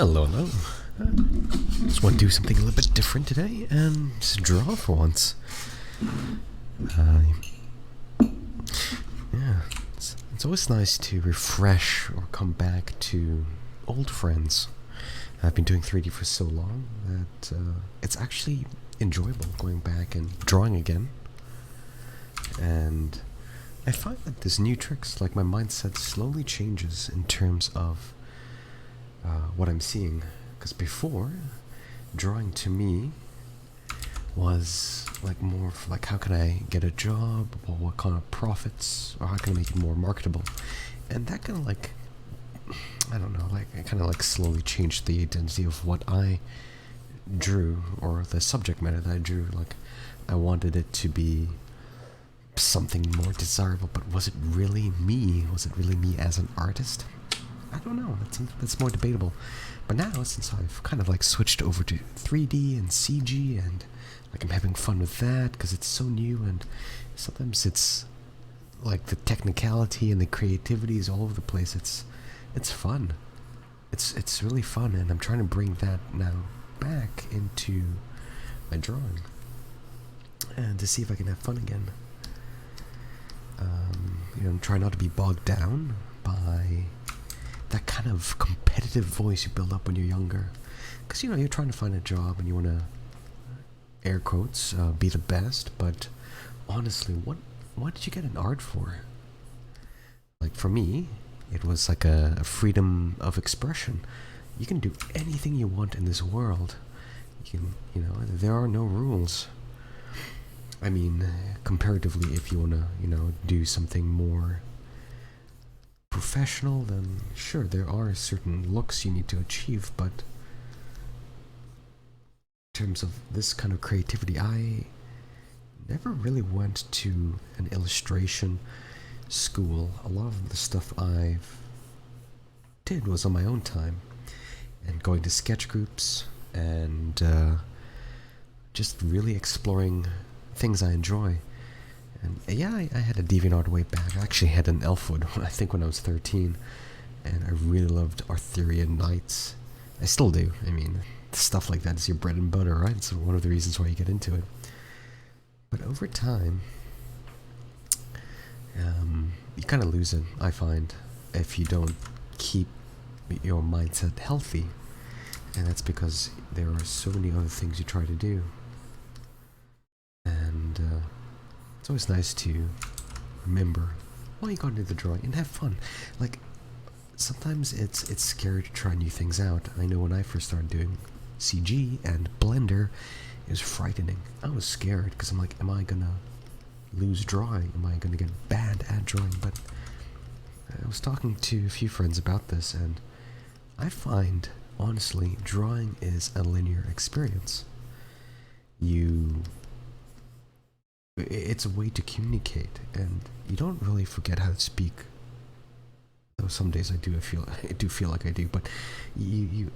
Hello, hello. Just want to do something a little bit different today and just draw for once. Yeah, it's always nice to refresh or come back to old friends. I've been doing 3D for so long that it's actually enjoyable going back and drawing again. And I find that there's new tricks, like my mindset slowly changes in terms of what I'm seeing. Because before, drawing to me was like more of like, how can I get a job, or what kind of profits, or how can I make it more marketable? And that kind of like, I don't know, like it kind of like slowly changed the identity of what I drew, or the subject matter that I drew. Like I wanted it to be something more desirable, but was it really me? Was it really me as an artist? I don't know, that's more debatable. But now, since I've kind of like switched over to 3D and CG, and like I'm having fun with that because it's so new, and sometimes it's like the technicality and the creativity is all over the place. It's fun. It's really fun, and I'm trying to bring that now back into my drawing and to see if I can have fun again. Try not to be bogged down by that kind of competitive voice you build up when you're younger, because you're trying to find a job and you want to, air quotes, be the best. But honestly, what did you get an art for? Like for me, it was like a freedom of expression. You can do anything you want in this world. You can, there are no rules. I mean, comparatively, if you want to, do something more professional, then sure, there are certain looks you need to achieve, but in terms of this kind of creativity, I never really went to an illustration school. A lot of the stuff I did was on my own time, and going to sketch groups, and just really exploring things I enjoy. And yeah, I had a DeviantArt way back. I actually had an Elfwood, I think, when I was 13, and I really loved Arthurian Knights. I still do. I mean, stuff like that is your bread and butter, right? It's one of the reasons why you get into it. But over time, you kind of lose it, I find, if you don't keep your mindset healthy. And that's because there are so many other things you try to do. And it's always nice to remember why you got into the drawing and have fun. Like, sometimes it's scary to try new things out. I know when I first started doing CG and Blender, it was frightening. I was scared because I'm like, am I gonna lose drawing? Am I gonna get bad at drawing? But I was talking to a few friends about this, and I find, honestly, drawing is a linear experience. It's a way to communicate, and you don't really forget how to speak. Though some days I do feel like I do, but you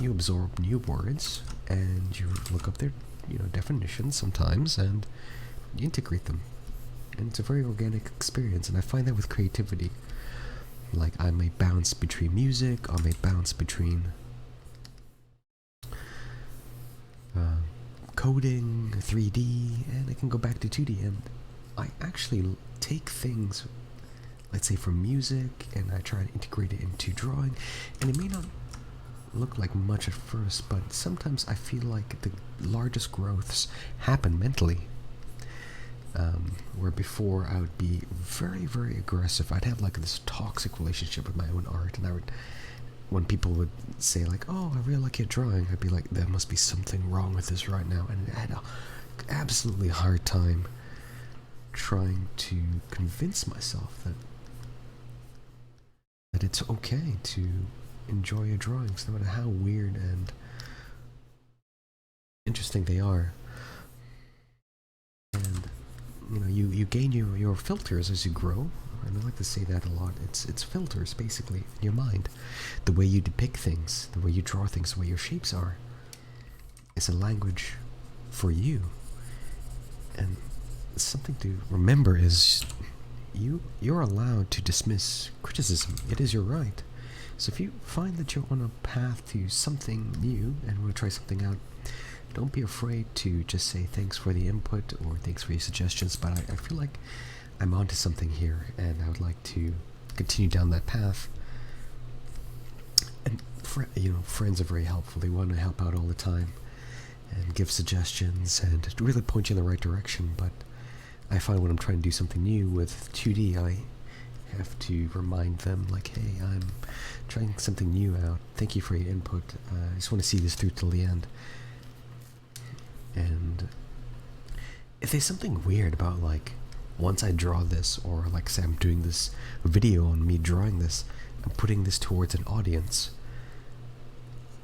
absorb new words, and you look up their definitions sometimes, and you integrate them, and it's a very organic experience. And I find that with creativity, like I may bounce between music, I may bounce between coding, 3D, and I can go back to 2D, and I actually take things, let's say, from music, and I try to integrate it into drawing, and it may not look like much at first, but sometimes I feel like the largest growths happen mentally. Where before I would be very, very aggressive. I'd have like this toxic relationship with my own art, and I would, when people would say like, oh, I really like your drawing, I'd be like, there must be something wrong with this right now. And I had an absolutely hard time trying to convince myself that it's okay to enjoy your drawings, no matter how weird and interesting they are. And you gain your filters as you grow. And I like to say that a lot. It's filters, basically, in your mind. The way you depict things, the way you draw things, the way your shapes are, is a language for you. And something to remember is you're allowed to dismiss criticism. It is your right. So if you find that you're on a path to something new and want to try something out, don't be afraid to just say thanks for the input or thanks for your suggestions, but I feel like I'm onto something here and I would like to continue down that path. And friends are very helpful. They want to help out all the time and give suggestions and really point you in the right direction, but I find when I'm trying to do something new with 2D, I have to remind them, like, hey, I'm trying something new out. Thank you for your input. I just want to see this through till the end. And if there's something weird about, like, once I draw this, or like say I'm doing this video on me drawing this, I'm putting this towards an audience,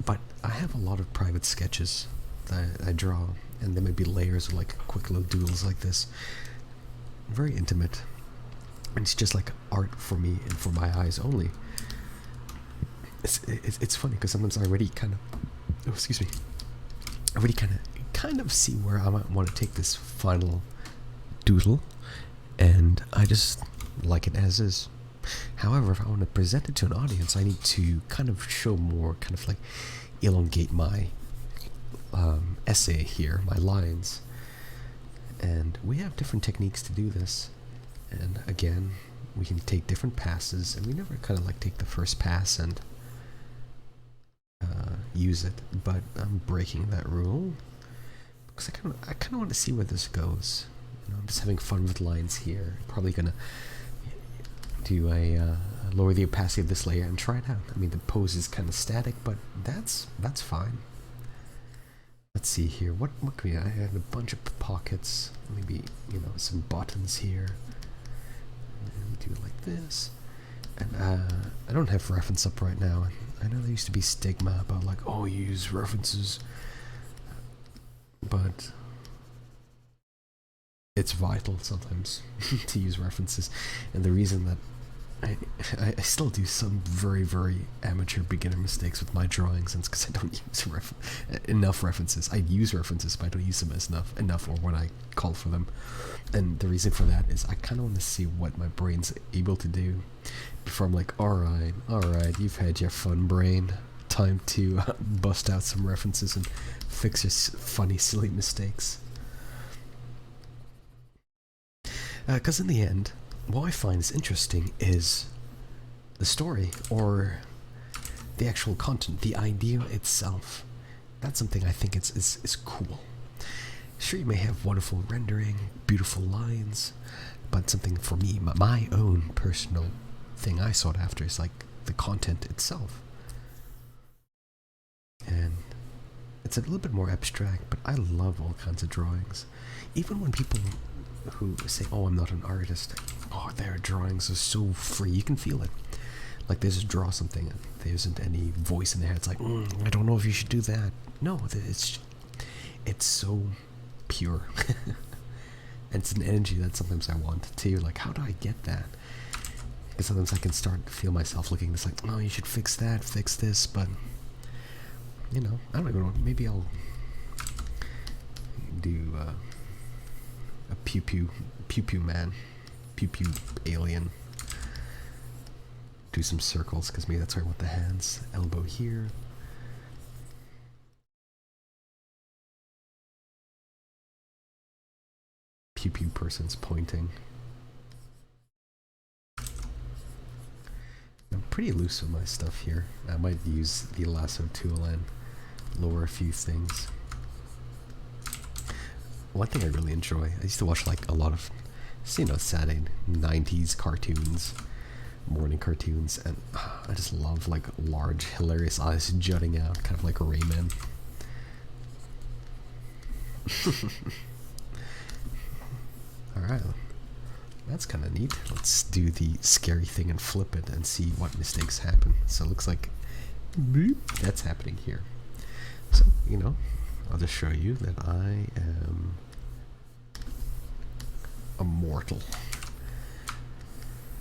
but I have a lot of private sketches that I draw, and there may be layers of like quick little doodles like this, very intimate, and it's just like art for me and for my eyes only. It's funny because sometimes I already kind of, I already kind of see where I might want to take this final doodle, and I just like it as is. However, if I want to present it to an audience, I need to kind of show more, kind of like elongate my essay here, my lines. And we have different techniques to do this. And again, we can take different passes, and we never kind of like take the first pass and use it. But I'm breaking that rule because I kind of want to see where this goes. I'm just having fun with lines here. Probably gonna do a lower the opacity of this layer and try it out. I mean, the pose is kind of static, but that's fine. Let's see here. What can we? I had a bunch of pockets. Maybe some buttons here. And do it like this. And I don't have reference up right now. I know there used to be stigma about like, oh, you use references, but it's vital sometimes to use references. And the reason that I still do some very, very amateur beginner mistakes with my drawings, and it's because I don't use enough references. I use references, but I don't use them as enough or when I call for them. And the reason for that is I kind of want to see what my brain's able to do before I'm like, alright, you've had your fun, brain. Time to bust out some references and fix your funny, silly mistakes. Because in the end, what I find is interesting is the story, or the actual content, the idea itself. That's something I think is cool. Sure, you may have wonderful rendering, beautiful lines, but something for me, my own personal thing I sought after is like the content itself. And it's a little bit more abstract, but I love all kinds of drawings. Even when people who say, oh, I'm not an artist, oh, their drawings are so free, you can feel it. Like they just draw something and there isn't any voice in their head. It's like, I don't know if you should do that. No, it's so pure. And it's an energy that sometimes I want too. Like, how do I get that? Because sometimes I can start to feel myself looking, it's like, oh, you should fix that, fix this, but I don't even know, maybe I'll do a pew man, pew alien. Do some circles, because maybe that's where I want the hands. Elbow here. Pew person's pointing. I'm pretty loose with my stuff here. I might use the lasso tool and lower a few things. One thing I really enjoy, I used to watch like a lot of, Saturday 90s cartoons, morning cartoons, and I just love like large, hilarious eyes jutting out, kind of like Rayman. Alright, that's kind of neat. Let's do the scary thing and flip it and see what mistakes happen. So it looks like that's happening here. So, I'll just show you that I am immortal.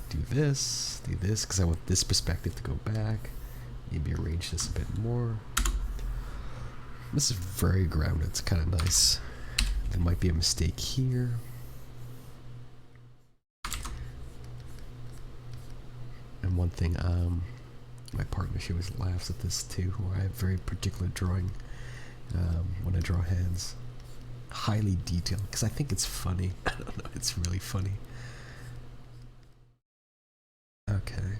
Do this, because I want this perspective to go back. Maybe arrange this a bit more. This is very grounded, it's kind of nice. There might be a mistake here. And one thing My partner, she always laughs at this too, where I have very particular drawing when I draw hands. Highly detailed, because I think it's funny. I don't know, it's really funny. Okay.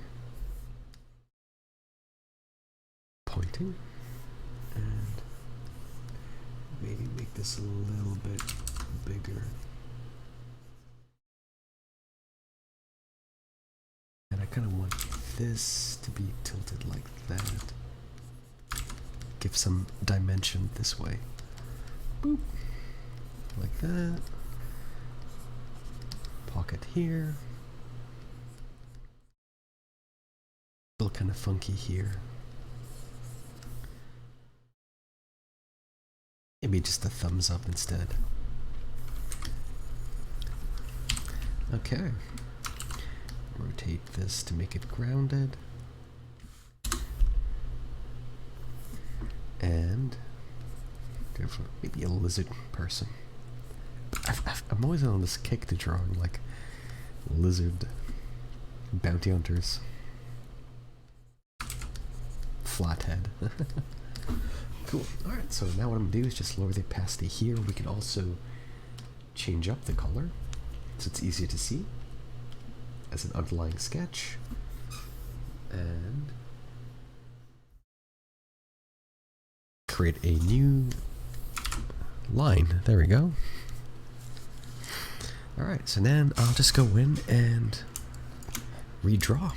Pointing. And maybe make this a little bit bigger. And I kind of want this to be tilted like that. Give some dimension this way. Boop. Like that. Pocket here. Still kind of funky here. Maybe just a thumbs up instead. Okay. Rotate this to make it grounded. And maybe a lizard person. I'm always on this kick to drawing like lizard bounty hunters. Flathead. Cool. Alright, so now what I'm going to do is just lower the opacity here. We can also change up the color so it's easier to see as an underlying sketch. And create a new line. There we go. Alright, so then I'll just go in and redraw.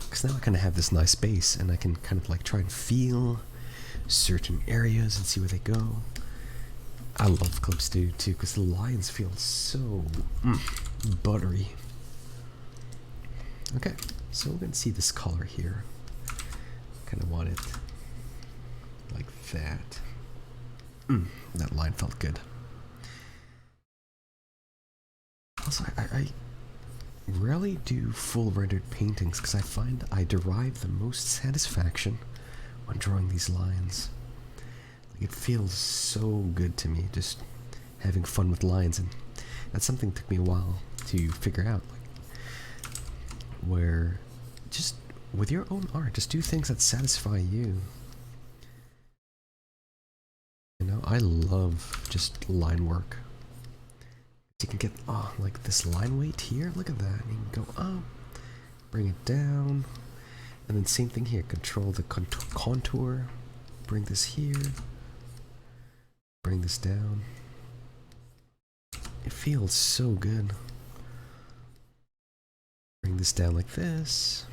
Because now I kind of have this nice base and I can kind of like try and feel certain areas and see where they go. I love clips too because the lines feel so buttery. Okay, so we're going to see this color here. Kind of want it like that. That line felt good. Also, I rarely do full rendered paintings because I find I derive the most satisfaction when drawing these lines. Like, it feels so good to me just having fun with lines, and that's something that took me a while to figure out. Like, where just with your own art, just do things that satisfy you. You know, I love just line work. You can get, like this line weight here, look at that. You can go up, bring it down, and then same thing here, control the contour, bring this here, bring this down. It feels so good. Bring this down like this,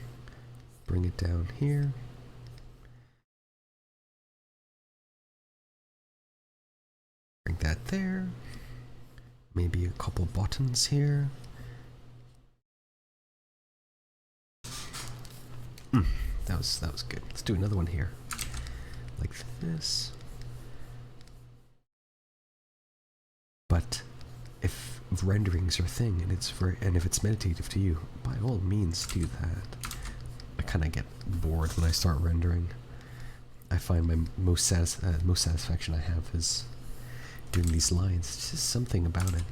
bring it down here. Bring that there. Maybe a couple buttons here. That was good. Let's do another one here. Like this. But if rendering's your thing and if it's meditative to you, by all means do that. I kind of get bored when I start rendering. I find my most satisfaction I have is doing these lines. It's just something about it.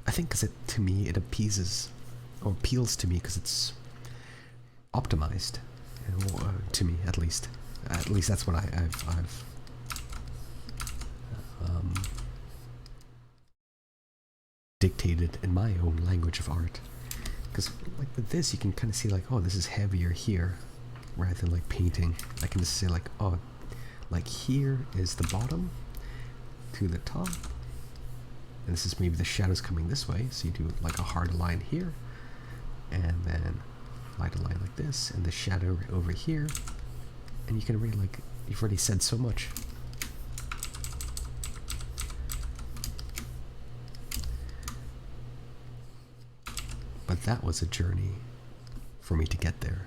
I think because to me it appeals to me because it's optimized, to me at least. At least that's what I've dictated in my own language of art. Because like with this, you can kind of see like, oh, this is heavier here, rather than like painting. I can just say like, oh, like here is the bottom to the top, and this is maybe the shadows coming this way, so you do like a hard line here, and then light a line like this, and the shadow over here, and you can really like, you've already said so much. But that was a journey for me to get there.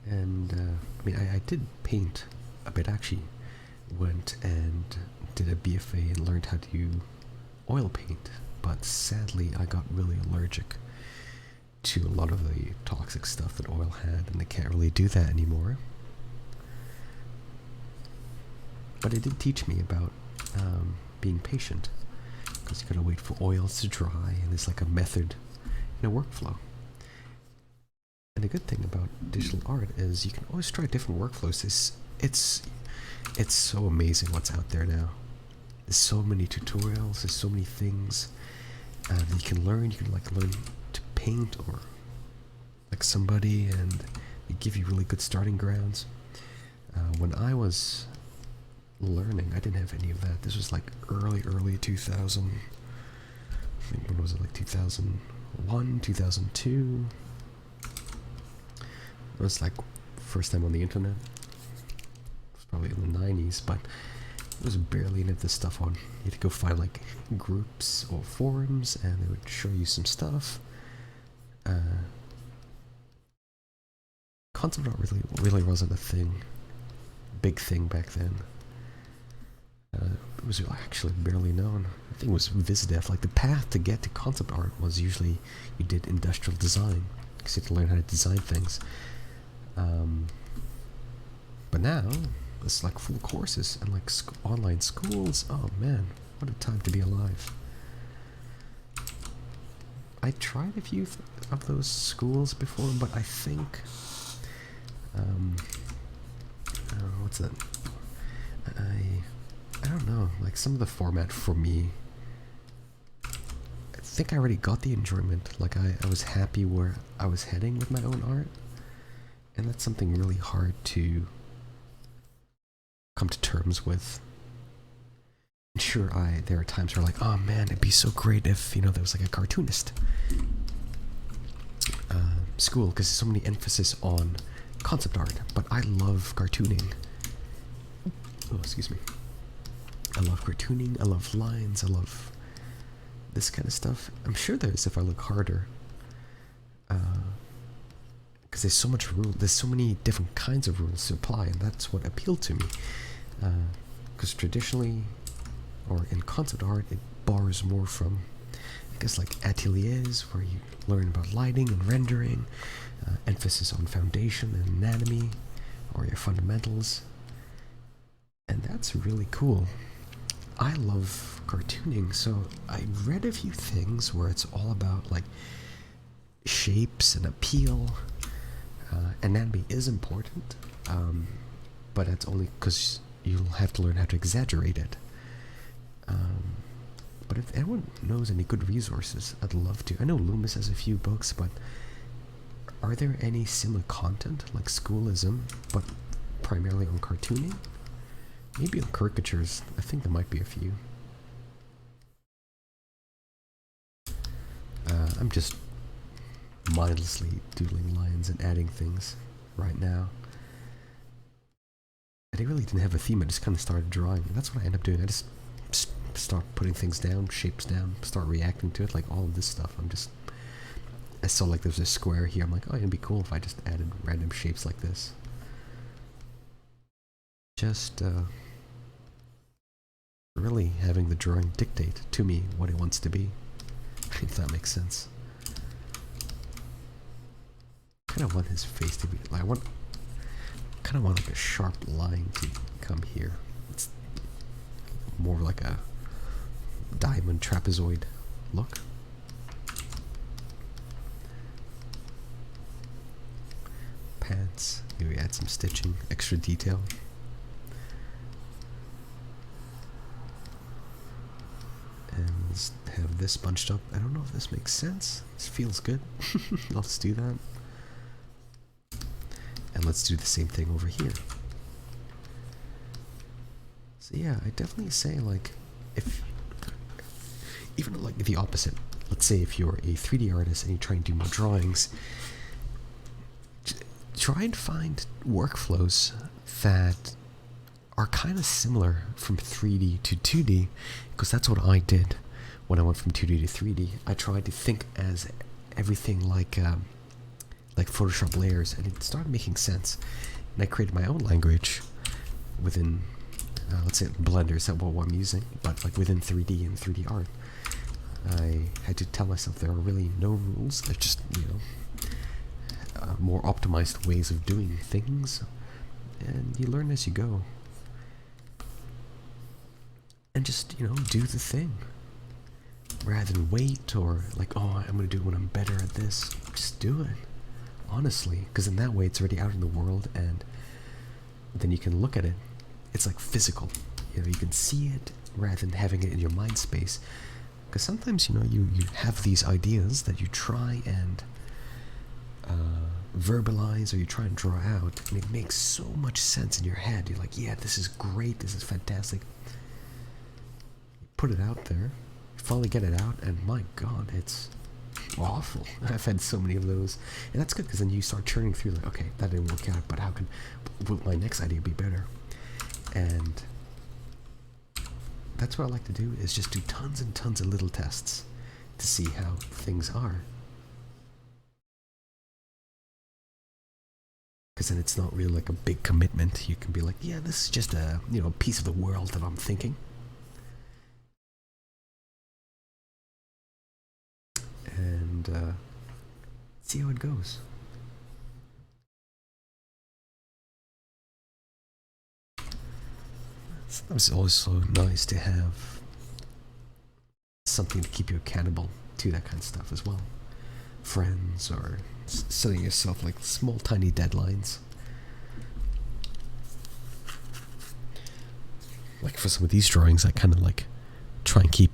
And I mean, I did paint a bit actually. Went and did a BFA and learned how to do oil paint, but sadly I got really allergic to a lot of the toxic stuff that oil had, and I can't really do that anymore. But it did teach me about being patient, because you gotta wait for oils to dry, and it's like a method in a workflow. And the good thing about digital art is you can always try different workflows. It's so amazing what's out there now. There's so many tutorials, there's so many things that you can learn. You can like learn to paint or like somebody, and they give you really good starting grounds. When I was learning, I didn't have any of that. This was like early 2000. I think, when was it, like 2001, 2002? It was like first time on the internet. It was probably in the 90s, but there was barely any of this stuff on. You had to go find like groups or forums, and they would show you some stuff. Concept art really wasn't a big thing back then. It was actually barely known. I think it was VisDev. Like the path to get to concept art was usually you did industrial design, because you had to learn how to design things. But now it's like full courses and like online schools. Oh man, what a time to be alive. I tried a few of those schools before, but I think what's that? I don't know, like some of the format for me, I think I already got the enjoyment. Like I was happy where I was heading with my own art, and that's something really hard to come to terms with. And sure, there are times where like, oh man, it'd be so great if, there was like a cartoonist school, because there's so many emphasis on concept art, but I love cartooning. Oh, excuse me. I love cartooning, I love lines, I love this kind of stuff. I'm sure there is if I look harder. Because there's so much there's so many different kinds of rules to apply, and that's what appealed to me. Because traditionally, or in concept art, it borrows more from, I guess, like ateliers, where you learn about lighting and rendering, emphasis on foundation and anatomy, or your fundamentals. And that's really cool. I love cartooning, so I read a few things where it's all about like shapes and appeal. Anatomy is important, but that's only because you'll have to learn how to exaggerate it. But if anyone knows any good resources, I'd love to. I know Loomis has a few books, but are there any similar content like Schoolism, but primarily on cartooning? Maybe on caricatures. I think there might be a few. I'm just mindlessly doodling lines and adding things right now. And I really didn't have a theme, I just kind of started drawing. And that's what I end up doing. I just start putting things down, shapes down, start reacting to it, like all of this stuff. I saw like there's a square here. I'm like, oh, it'd be cool if I just added random shapes like this. Just really having the drawing dictate to me what it wants to be, if that makes sense. I kind of want his face to be like, kind of want like a sharp line to come here. It's more like a diamond trapezoid look. Pants, maybe add some stitching, extra detail. And let's have this bunched up. I don't know if this makes sense. This feels good. Let's do that. And let's do the same thing over here. So yeah, I definitely say like, even like the opposite. Let's say if you're a 3D artist and you try and do more drawings, try and find workflows that are kind of similar from 3D to 2D, because that's what I did when I went from 2D to 3D. I tried to think as everything like Photoshop layers, and it started making sense. And I created my own language within, let's say Blender is what I'm using, but like within 3D and 3D art. I had to tell myself there are really no rules. They're just, more optimized ways of doing things, and you learn as you go. And just, do the thing. Rather than wait or like, oh, I'm gonna do it when I'm better at this. Just do it. honestly, because in that way it's already out in the world, and then you can look at it. It's like physical. You know, you can see it rather than having it in your mind space. Because sometimes, you know, you have these ideas that you try and verbalize, or you try and draw out, and it makes so much sense in your head. You're like, yeah, this is great, this is fantastic. You put it out there, you finally get it out, and my god, it's awful. I've had so many of those, and that's good, because then you start churning through, like, okay, that didn't work out, but will my next idea be better? And that's what I like to do, is just do tons and tons of little tests to see how things are. Because then it's not really like a big commitment. You can be like, yeah, this is just a, you know, piece of the world that I'm thinking. And see how it goes. Sometimes it's also nice to have something to keep you accountable to that kind of stuff as well. Friends, or setting yourself like small tiny deadlines. Like for some of these drawings, I kind of like try and keep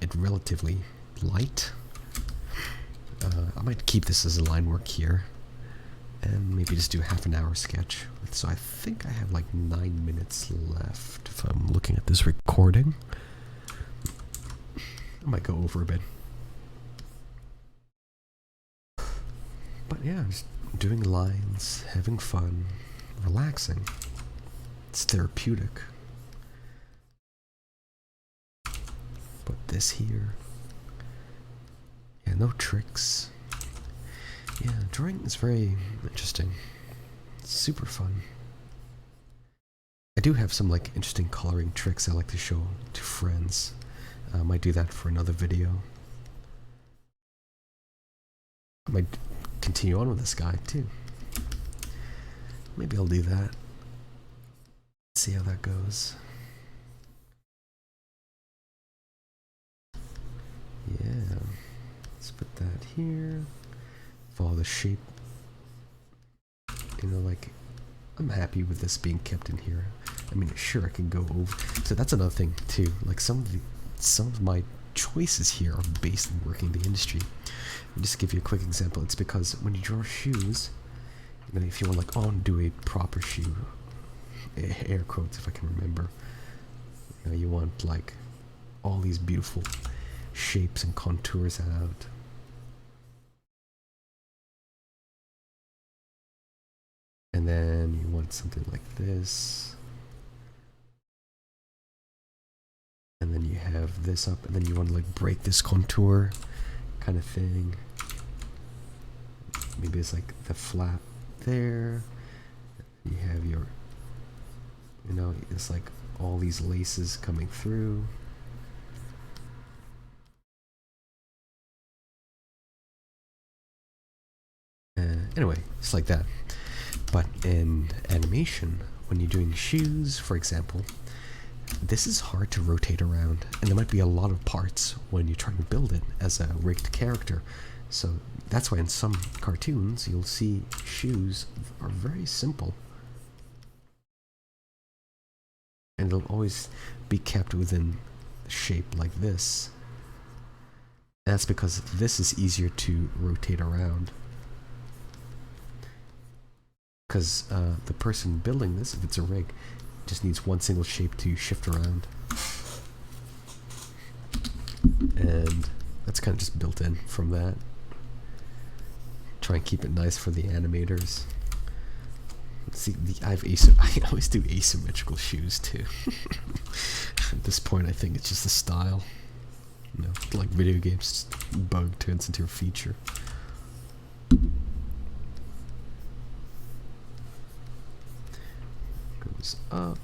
it relatively light. I might keep this as a line work here, and maybe just do half an hour sketch. So I think I have like 9 minutes left if I'm looking at this recording. I might go over a bit. But yeah, just doing lines, having fun, relaxing. It's therapeutic. Put this here. Yeah, no tricks. Yeah, drawing is very interesting. It's super fun. I do have some like interesting coloring tricks I like to show to friends. I might do that for another video. I might continue on with this guy too. Maybe I'll do that. See how that goes. Yeah, let's put that here. Follow the shape. You know, like, I'm happy with this being kept in here. I mean, sure, I can go over. So that's another thing too. Like some of my choices here are based on working the industry. I'll just give you a quick example. It's because when you draw shoes, you know, if you want like, oh, do a proper shoe, air quotes if I can remember. You know, you want like all these beautiful shapes and contours out. And then you want something like this. And then you have this up, and then you want to like break this contour kind of thing. Maybe it's like the flap there. You have your, you know, it's like all these laces coming through. Anyway, it's like that. But in animation, when you're doing shoes, for example, this is hard to rotate around, and there might be a lot of parts when you're trying to build it as a rigged character. So that's why in some cartoons you'll see shoes are very simple, and they'll always be kept within the shape like this. And that's because this is easier to rotate around. Because the person building this, if it's a rig, just needs one single shape to shift around. And that's kind of just built in from that. Try and keep it nice for the animators. See, I always do asymmetrical shoes too. At this point, I think it's just the style. You know, like video games, bug turns into a feature. Goes up.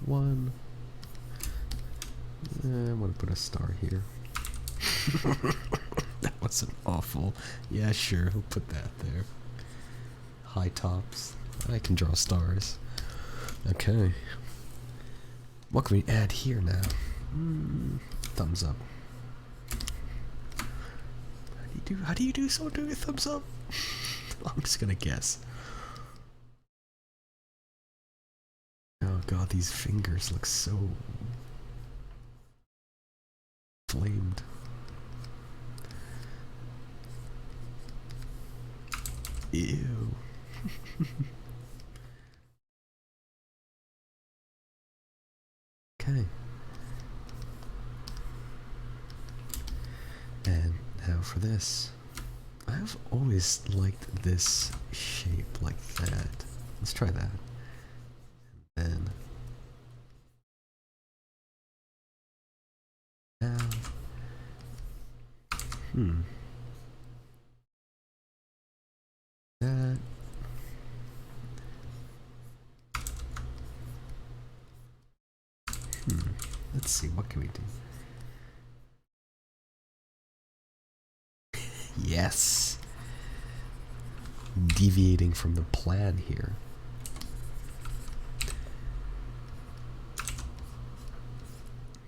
One. I want to put a star here. That wasn't awful. Yeah, sure, we'll put that there. High tops. I can draw stars. Okay. What can we add here now? Thumbs up. How do you do so? Do a thumbs up. I'm just gonna guess. Oh god, these fingers look so flamed. Ew. Okay. And now for this. I've always liked this shape like that. Let's try that. And now. That. Let's see, what can we do? Yes! Deviating from the plan here.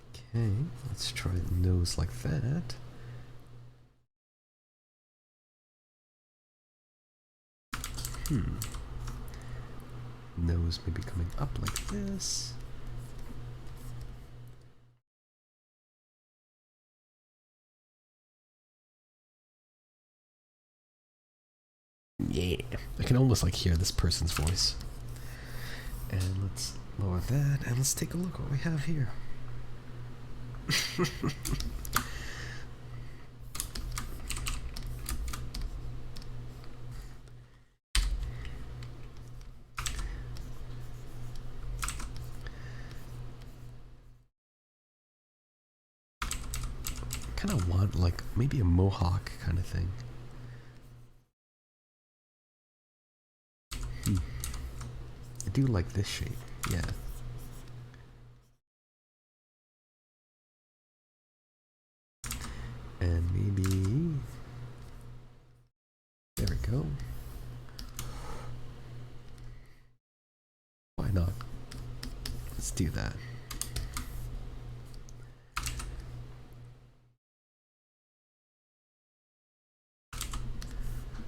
Okay, let's try a nose like that. Nose maybe coming up like this. Yeah, I can almost like hear this person's voice. And let's lower that and let's take a look what we have here. Kind of want like maybe a mohawk kind of thing. I do like this shape, yeah. And maybe there we go. Why not? Let's do that.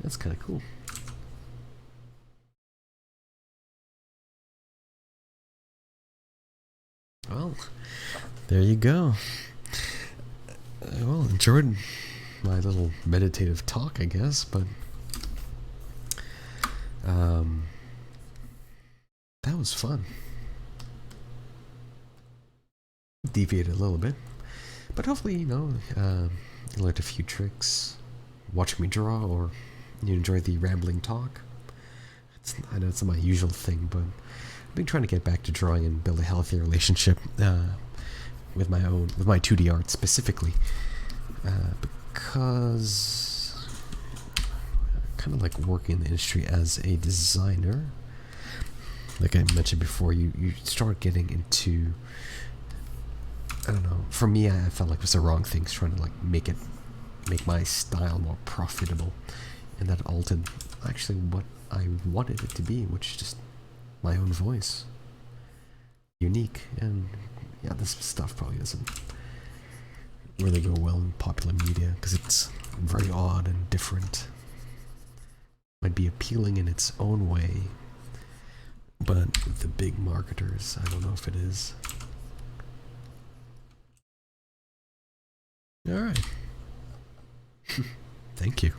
That's kind of cool. Well, there you go. Well, enjoyed my little meditative talk, I guess, but that was fun. Deviated a little bit, but hopefully, you know, you learned a few tricks, watching me draw, or you enjoyed the rambling talk. I know it's not my usual thing, but I've been trying to get back to drawing and build a healthier relationship with my 2D art specifically, because I kind of like working in the industry as a designer. Like I mentioned before, you start getting into, I don't know, for me I felt like it was the wrong things, trying to like make my style more profitable, and that altered actually what I wanted it to be, which is just my own voice. Unique, and yeah, this stuff probably doesn't really go well in popular media because it's very odd and different. Might be appealing in its own way, but the big marketers, I don't know if it is. Alright. Thank you.